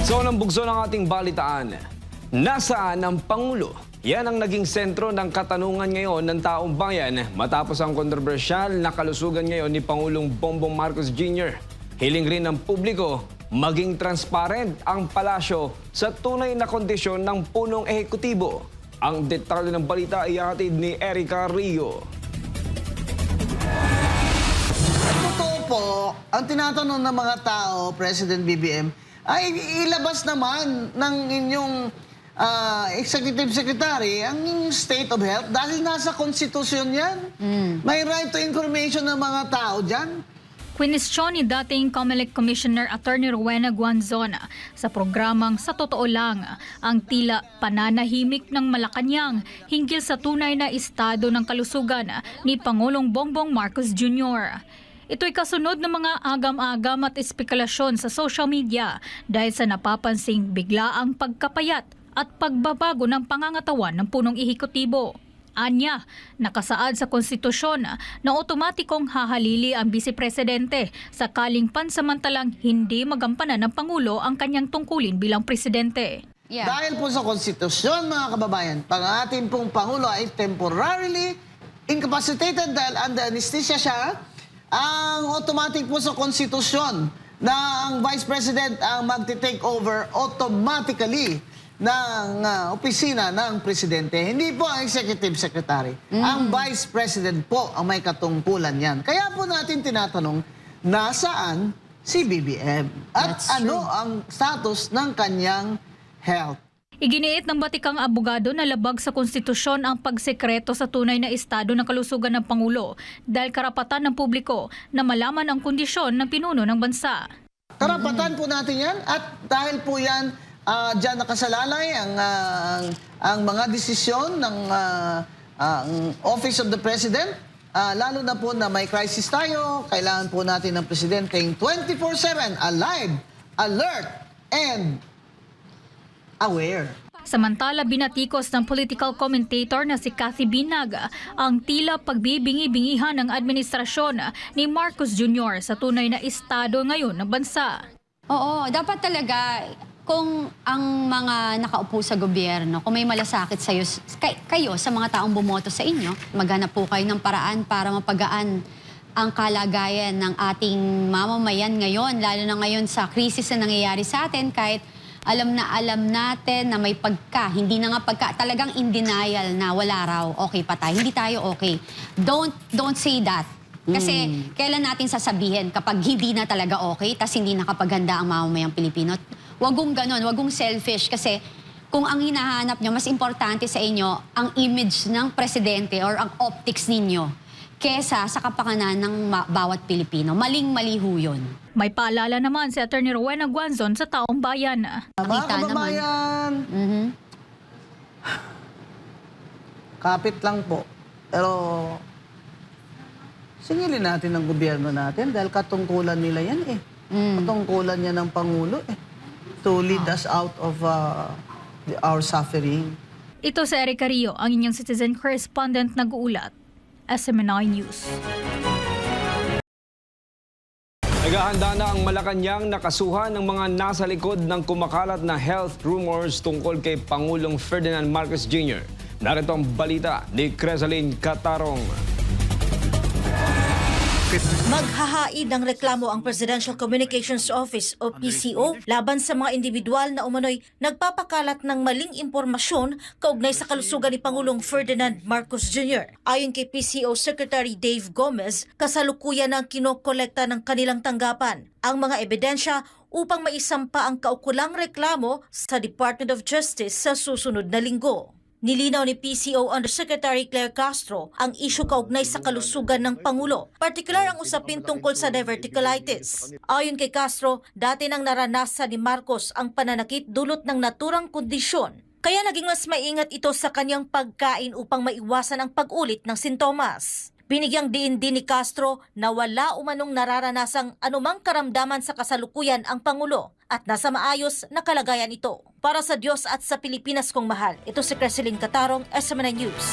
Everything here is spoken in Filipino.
So, ang bugso ng ating balitaan, nasaan ang Pangulo? Yan ang naging sentro ng katanungan ngayon ng taong bayan matapos ang kontrobersyal na kalusugan ngayon ni Pangulong Bongbong Marcos Jr. Hiling rin ng publiko maging transparent ang palasyo sa tunay na kondisyon ng punong ehekutibo. Ang detalye ng balita ay hatid ni Erica Rio. Totoo po, ang tinatanong ng mga tao, President BBM, ay ilabas naman ng inyong Executive Secretary ang inyong State of Health dahil nasa konstitusyon yan. May right to information ng mga tao dyan. Kwinestiyon ni dating COMELEC Commissioner Attorney Rowena Guanzona sa programang Sa Totoo Lang ang tila pananahimik ng Malacanang hinggil sa tunay na estado ng kalusugan ni Pangulong Bongbong Marcos Jr. Ito'y kasunod ng mga agam-agam at espekulasyon sa social media dahil sa napapansing biglaang pagkapayat at pagbabago ng pangangatawan ng punong ehekutibo. Anya, nakasaad sa konstitusyon na otomatikong hahalili ang Vice-Presidente sakaling pansamantalang hindi magampanan ng Pangulo ang kanyang tungkulin bilang Presidente. Yeah. Dahil po sa konstitusyon, mga kababayan, pag ating pong Pangulo ay temporarily incapacitated dahil under anesthesia siya, ang automatic po sa konstitusyon na ang Vice President ang magti-take over automatically ng opisina ng Presidente. Hindi po ang Executive Secretary. Ang Vice President po ang may katungkulan yan. Kaya po natin tinatanong, nasaan si BBM? At That's ano true. ang status ng kanyang health? Iginiit ng batikang abogado na labag sa konstitusyon ang pagsekreto sa tunay na estado ng kalusugan ng Pangulo dahil karapatan ng publiko na malaman ang kondisyon ng pinuno ng bansa. Karapatan po natin yan at dahil po yan diyan nakasalalay ang mga desisyon ng Office of the President, lalo na po na may crisis tayo, kailangan po natin ng Presidente 24/7 alive, alert, and aware. Samantala, binatikos ng political commentator na si Cathy Binag ang tila pagbibingi-bingihan ng administrasyon ni Marcos Jr. sa tunay na estado ngayon ng bansa. Oo, dapat talaga kung ang mga nakaupo sa gobyerno, kung may malasakit kayo sa mga taong bumoto sa inyo, maghanap po kayo ng paraan para mapagaan ang kalagayan ng ating mamamayan ngayon, lalo na ngayon sa krisis na nangyayari sa atin, kahit alam natin na may hindi na nga talagang in denial na wala raw, okay pa tayo, hindi tayo okay. Don't say that. Kasi kailan natin sasabihin kapag hindi na talaga okay, tas hindi nakapaghanda ang mamamayang Pilipino. Wagong ganon, wagong selfish kasi kung ang hinahanap nyo, mas importante sa inyo ang image ng presidente or ang optics ninyo kesa sa kapakanan ng bawat Pilipino. Maling-mali ho yun. May paalala naman si Attorney Rowena Guanzon sa taong bayan. Mga Nakita kababayan, kapit lang po. Pero singilin natin ng gobyerno natin dahil katungkulan nila yan eh. Katungkulan niya ng Pangulo eh. To lead us out of our suffering. Ito si Erica Rio, ang inyong citizen correspondent nag-uulat. SMNI News. Naghahanda na ang Malacanang na kasuhan ng mga nasa likod ng kumakalat na health rumors tungkol kay Pangulong Ferdinand Marcos Jr. Narito ang balita ni Cresaline Catarong. Maghahaid ng reklamo ang Presidential Communications Office o PCO laban sa mga individual na umano'y nagpapakalat ng maling impormasyon kaugnay sa kalusugan ni Pangulong Ferdinand Marcos Jr. Ayon kay PCO Secretary Dave Gomez, kasalukuyan ang kinokolekta ng kanilang tanggapan ang mga ebidensya upang maisampa ang kaukulang reklamo sa Department of Justice sa susunod na linggo. Nilinaw ni PCO Undersecretary Claire Castro ang isyu kaugnay sa kalusugan ng Pangulo, partikular ang usapin tungkol sa diverticulitis. Ayon kay Castro, dati nang naranasan ni Marcos ang pananakit dulot ng naturang kondisyon, kaya naging mas maingat ito sa kanyang pagkain upang maiwasan ang pag-ulit ng sintomas. Binigyang diin din ni Castro na wala umanong nararanasang anumang karamdaman sa kasalukuyan ang Pangulo at nasa maayos na kalagayan ito. Para sa Diyos at sa Pilipinas kong mahal, ito si Cresaline Catarong, SMNI News.